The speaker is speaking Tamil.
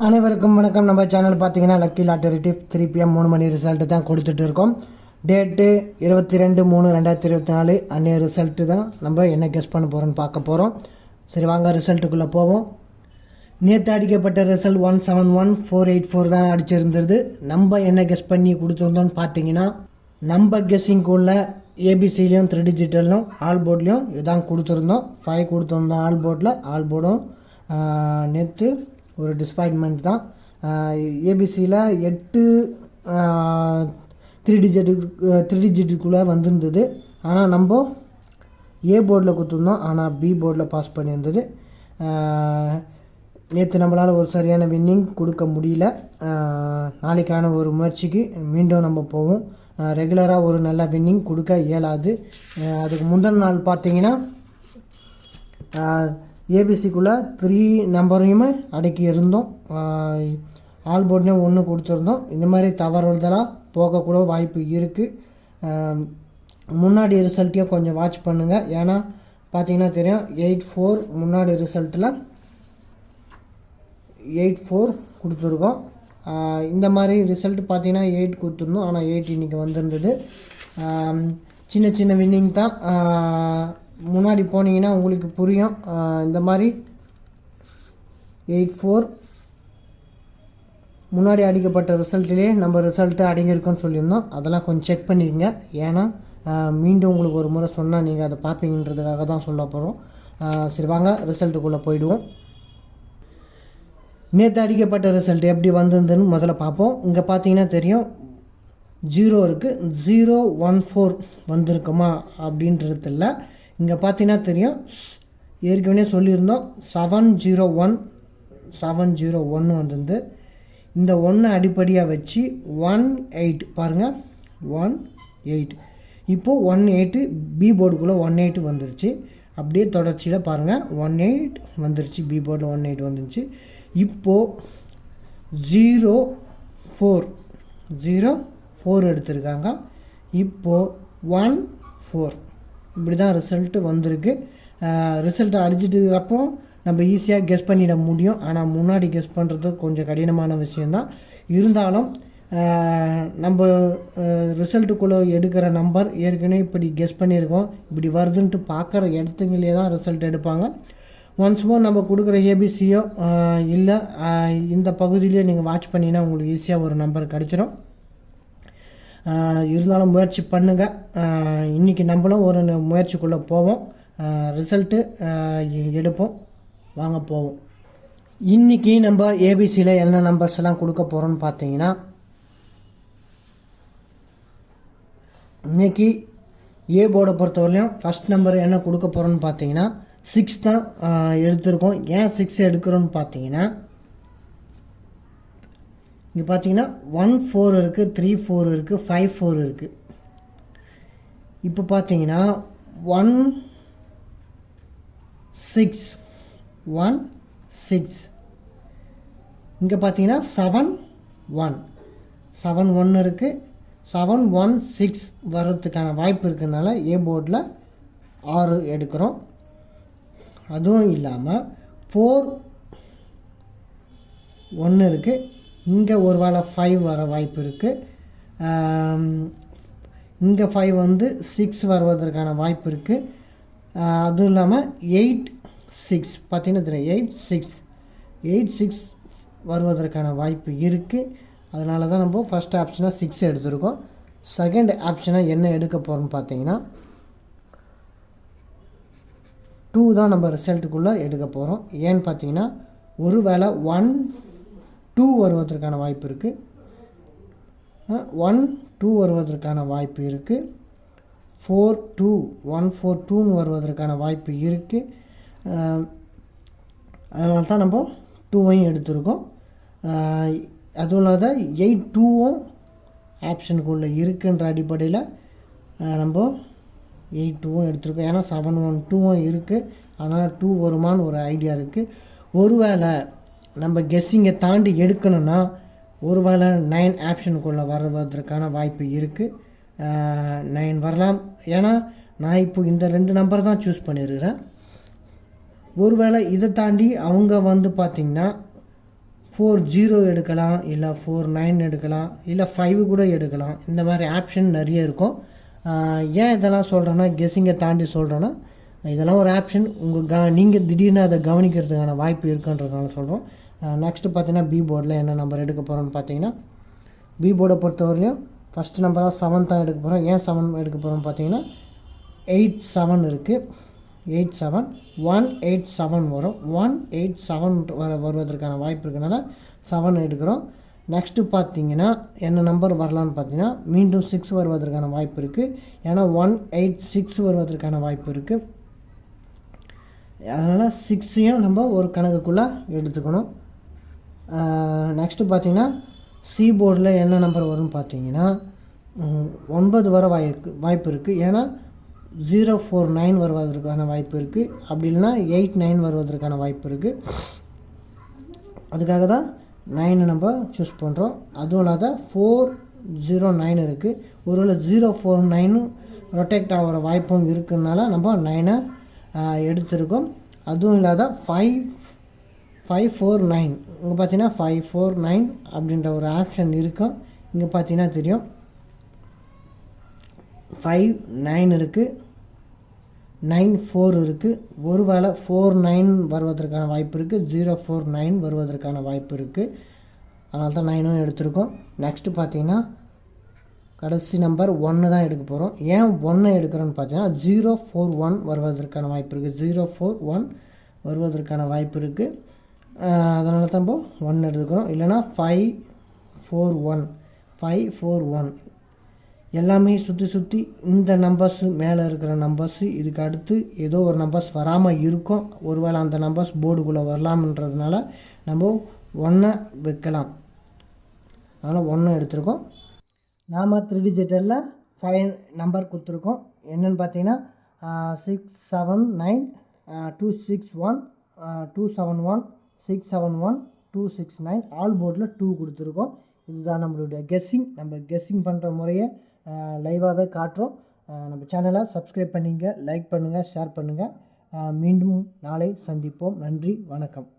அனைவருக்கும் வணக்கம். நம்ம சேனல் பார்த்தீங்கன்னா லக்கி லாட்டரி டிப் 3 PM 3 மணி ரிசல்ட்டு தான் கொடுத்துட்டு இருக்கோம். டேட்டு 22/3/2024 அன்றைய ரிசல்ட்டு தான் நம்ம என்ன கெஸ் பண்ண போகிறோன்னு பார்க்க போகிறோம். சரி வாங்க ரிசல்ட்டுக்குள்ளே போவோம். நேற்று அடிக்கப்பட்ட ரிசல்ட் 171,484 தான் அடிச்சிருந்தது. நம்ம என்ன கெஸ் பண்ணி கொடுத்துருந்தோன்னு பார்த்தீங்கன்னா நம்ம கெஸ்ஸிங்குள்ள ஏபிசிலையும் 3 டிஜிட்டல்லும் ஆல் போர்ட்லேயும் இதான் கொடுத்துருந்தோம். 5 கொடுத்துருந்தோம் ஆல் போர்டில். ஆல் போர்டும் நேற்று ஒரு டிஸப்பாயின்மெண்ட் தான். ஏபிசியில் 8 3 டிஜிட்டுக்குள்ளே வந்திருந்தது. ஆனால் நம்ம ஏ போர்டில் கொடுத்துருந்தோம், ஆனால் பி போர்டில் பாஸ் பண்ணியிருந்தது. நேற்று நம்மளால் ஒரு சரியான வின்னிங் கொடுக்க முடியல. நாளைக்கான ஒரு முயற்சிக்கு மீண்டும் நம்ம போவோம். ரெகுலராக ஒரு நல்ல வின்னிங் கொடுக்க இயலாது. அதுக்கு முந்தின நாள் பார்த்தீங்கன்னா ஏபிசிக்குள்ளே 3 நம்பரையுமே அடக்கி இருந்தோம். ஆல் போர்ட்லேயும் 1 கொடுத்துருந்தோம். இந்த மாதிரி தவறுதலாக போகக்கூட வாய்ப்பு இருக்குது. முன்னாடி ரிசல்ட்டையும் கொஞ்சம் வாட்ச் பண்ணுங்கள். ஏன்னா பார்த்தீங்கன்னா தெரியும் 8-4 முன்னாடி ரிசல்ட்டில் 8-4 கொடுத்துருக்கோம். இந்த மாதிரி ரிசல்ட் பார்த்தீங்கன்னா 8 கொடுத்துருந்தோம், ஆனால் 8 இன்றைக்கி வந்திருந்தது. சின்ன சின்ன வின்னிங் தான். முன்னாடி போனீங்கன்னா உங்களுக்கு புரியும். இந்த மாதிரி 8-4 முன்னாடி அடிக்கப்பட்ட ரிசல்ட்டிலே நம்ம ரிசல்ட்டு அடங்கியிருக்கோன்னு சொல்லியிருந்தோம். அதெல்லாம் கொஞ்சம் செக் பண்ணிக்கங்க. ஏன்னா மீண்டும் உங்களுக்கு ஒரு முறை சொன்னால் நீங்கள் அதை பார்ப்பீங்கன்றதுக்காக தான் சொல்ல போகிறோம். சரி வாங்க ரிசல்ட்டுக்குள்ளே போயிடுவோம். நேற்று அடிக்கப்பட்ட ரிசல்ட் எப்படி வந்திருந்ததுன்னு முதல்ல பார்ப்போம். இங்கே பார்த்தீங்கன்னா தெரியும் 0 இருக்குது. 014 வந்திருக்குமா அப்படின்றது இல்லை. இங்கே பார்த்தீங்கன்னா தெரியும் ஏற்கனவே சொல்லியிருந்தோம் 701 வந்திருந்து. இந்த 1 அடிப்படையாக வச்சு 18 பாருங்கள் 18. இப்போது 18 பி போர்டுக்குள்ளே 18 வந்துருச்சு. அப்படியே தொடர்ச்சியில் பாருங்கள் 18 வந்துருச்சு. பி போர்டில் 18 வந்துருச்சு. இப்போது 04 எடுத்திருக்காங்க. இப்போது 14 இப்படி தான் ரிசல்ட்டு வந்திருக்கு. ரிசல்ட்டை அடிச்சிட்டதுக்கப்புறம் நம்ம ஈஸியாக கெஸ் பண்ணிட முடியும். ஆனால் முன்னாடி கெஸ் பண்ணுறது கொஞ்சம் கடினமான விஷயந்தான். இருந்தாலும் நம்ம ரிசல்ட்டுக்குள்ளே எடுக்கிற நம்பர் ஏற்கனவே இப்படி கெஸ் பண்ணியிருக்கோம், இப்படி வருதுன்ட்டு பார்க்குற இடத்துங்களே தான் ரிசல்ட் எடுப்பாங்க. ஒன்ஸ் மோர் நம்ம கொடுக்குற ஏபிசியோ இல்லை இந்த பகுதியிலையோ நீங்கள் வாட்ச் பண்ணிங்கன்னா உங்களுக்கு ஈஸியாக ஒரு நம்பர் கிடச்சிரும். இருந்தாலும் முயற்சி பண்ணுங்கள். இன்றைக்கி நம்மளும் ஒரு முயற்சிக்குள்ளே போவோம். ரிசல்ட்டு எடுப்போம். வாங்க போவோம். இன்றைக்கி நம்ம ஏபிசியில் என்ன நம்பர்ஸ் எல்லாம் கொடுக்க போகிறோன்னு பார்த்தீங்கன்னா இன்றைக்கி ஏ போர்டை பொறுத்தவரையிலையும் ஃபஸ்ட் நம்பர் என்ன கொடுக்க போகிறோன்னு பார்த்தீங்கன்னா 6 தான் எடுத்திருக்கோம். ஏன் 6 எடுக்கிறோன்னு பார்த்தீங்கன்னா இங்கே பார்த்தீங்கன்னா 14 இருக்குது, 34 இருக்குது, 54 இருக்குது. இப்போ பார்த்தீங்கன்னா 16 இங்கே பார்த்தீங்கன்னா 71 இருக்குது. 716 வர்றதுக்கான வாய்ப்பு இருக்கிறதுனால ஏ போர்டில் 6 எடுக்கிறோம். அதுவும் இல்லாமல் 41 இருக்குது. இங்கே ஒரு வேளை 5 வர வாய்ப்பு இருக்குது. இங்கே 5 வந்து 6 வருவதற்கான வாய்ப்பு இருக்குது. அதுவும் இல்லாமல் 86 பார்த்தீங்கன்னா தெரியும் 86 வருவதற்கான வாய்ப்பு இருக்குது. அதனால தான் நம்ம ஃபஸ்ட் ஆப்ஷனாக 6 எடுத்திருக்கோம். செகண்ட் ஆப்ஷனாக என்ன எடுக்க போகிறோம்னு பார்த்தீங்கன்னா 2 தான் நம்ம ரிசல்ட்டுக்குள்ளே எடுக்க போகிறோம். ஏன்னு பார்த்தீங்கன்னா ஒரு வேளை 1-2 வருவதற்கான வாய்ப்பு இருக்குது. 1-2 வருவதற்கான வாய்ப்பு இருக்குது. 142 வருவதற்கான வாய்ப்பு இருக்குது. அதனால தான் நம்ம 2வையும் எடுத்திருக்கோம். அதுவும் இல்லாத 82வும் ஆப்ஷனுக்குள்ளே இருக்குன்ற அடிப்படையில் நம்ம 82வும் எடுத்திருக்கோம். ஏன்னா 712வும் இருக்குது. அதனால் 2 வருமானு ஒரு ஐடியா இருக்குது. ஒருவேளை நம்ம கெஸ்ஸிங்கை தாண்டி எடுக்கணும்னா ஒருவேளை 9 ஆப்ஷனுக்குள்ளே வருவதற்கான வாய்ப்பு இருக்குது. 9 வரலாம். ஏன்னா நான் இப்போ இந்த 2 நம்பர் தான் சூஸ் பண்ணியிருக்கிறேன். ஒருவேளை இதை தாண்டி அவங்க வந்து பார்த்திங்கன்னா 40 எடுக்கலாம், இல்லை 49 எடுக்கலாம், இல்லை 5 கூட எடுக்கலாம். இந்த மாதிரி ஆப்ஷன் நிறைய இருக்கும். ஏன் இதெல்லாம் சொல்கிறேன்னா, கெஸ்ஸிங்கை தாண்டி சொல்கிறேன்னா, இதெல்லாம் ஒரு ஆப்ஷன் நீங்கள் திடீர்னு அதை கவனிக்கிறதுக்கான வாய்ப்பு இருக்குன்றதுனால சொல்கிறோம். நெக்ஸ்ட்டு பார்த்தீங்கன்னா பி போர்டில் என்ன நம்பர் எடுக்க போகிறோன்னு பார்த்தீங்கன்னா, பி போர்டை பொறுத்தவரையிலையும் ஃபஸ்ட்டு நம்பராக 7 தான் எடுக்க போகிறோம். ஏன் 7 எடுக்க போகிறோம்னு பார்த்தீங்கன்னா 87 இருக்குது. 87 187 வரும். 187 வருவதற்கான வாய்ப்பு இருக்கிறனால 7 எடுக்கிறோம். நெக்ஸ்ட்டு பார்த்தீங்கன்னா என்ன நம்பர் வரலான்னு பார்த்தீங்கன்னா மீண்டும் 6 வருவதற்கான வாய்ப்பு இருக்குது. ஏன்னா 186 வருவதற்கான வாய்ப்பு இருக்குது. அதனால் 6ஐயும் நம்ம ஒரு கணக்குக்குள்ளே எடுத்துக்கணும். நெக்ஸ்ட்டு பார்த்தீங்கன்னா சி போர்டில் என்ன நம்பர் வரும்னு பார்த்தீங்கன்னா 9 வர வாய்ப்பு இருக்குது. ஏன்னா 049 வருவதற்கான வாய்ப்பு இருக்குது. அப்படி இல்லைனா 89 வருவதற்கான வாய்ப்பு இருக்குது. அதுக்காக தான் 9 நம்ம சூஸ் பண்ணுறோம். அதுவும் இல்லாத 409 இருக்குது. ஒருவேளை 049 ரொட்டேக்ட் ஆகிற வாய்ப்பும் இருக்குதுனால நம்ம 9 எடுத்திருக்கோம். அதுவும் இல்லாத 549 இங்கே பார்த்தீங்கன்னா 549 அப்படின்ற ஒரு ஆப்ஷன் இருக்கும். இங்கே பார்த்தீங்கன்னா தெரியும் 59 இருக்குது, 94 இருக்குது. ஒருவேளை 49 வருவதற்கான வாய்ப்பு இருக்குது, 049 வருவதற்கான வாய்ப்பு இருக்குது. அதனால தான் 9 எடுத்திருக்கோம். நெக்ஸ்ட்டு பார்த்தீங்கன்னா கடைசி நம்பர் 1 தான் எடுக்க போகிறோம். ஏன் 1 எடுக்கிறோன்னு பார்த்தீங்கன்னா 041 வருவதற்கான வாய்ப்பு இருக்குது. 041 வருவதற்கான வாய்ப்பு இருக்குது. அதனால தான் இப்போ 1 எடுத்துக்கிறோம். இல்லைனா 541 எல்லாமே சுற்றி இந்த நம்பர்ஸு மேலே இருக்கிற நம்பர்ஸு இதுக்கு அடுத்து ஏதோ ஒரு நம்பர்ஸ் வராமல் இருக்கும். ஒருவேளை அந்த நம்பர்ஸ் போர்டுக்குள்ளே வரலாம்ன்றதுனால நம்ம 1 வைக்கலாம். அதனால் 1 எடுத்திருக்கோம். நாம் 3 டிஜிட்டலில் 5 நம்பர் கொடுத்துருக்கோம். என்னென்னு பார்த்தீங்கன்னா 679 261 271 671 269 ஆல் போர்டில் 2 கொடுத்துருக்கோம். இதுதான் நம்மளுடைய கெஸ்ஸிங். நம்ம கெஸ்ஸிங் பண்ணுற முறையை லைவாகவே காட்டுறோம். நம்ம சேனலை சப்ஸ்கிரைப் பண்ணிங்க, லைக் பண்ணுங்கள், ஷேர் பண்ணுங்கள். மீண்டும் நாளை சந்திப்போம். நன்றி, வணக்கம்.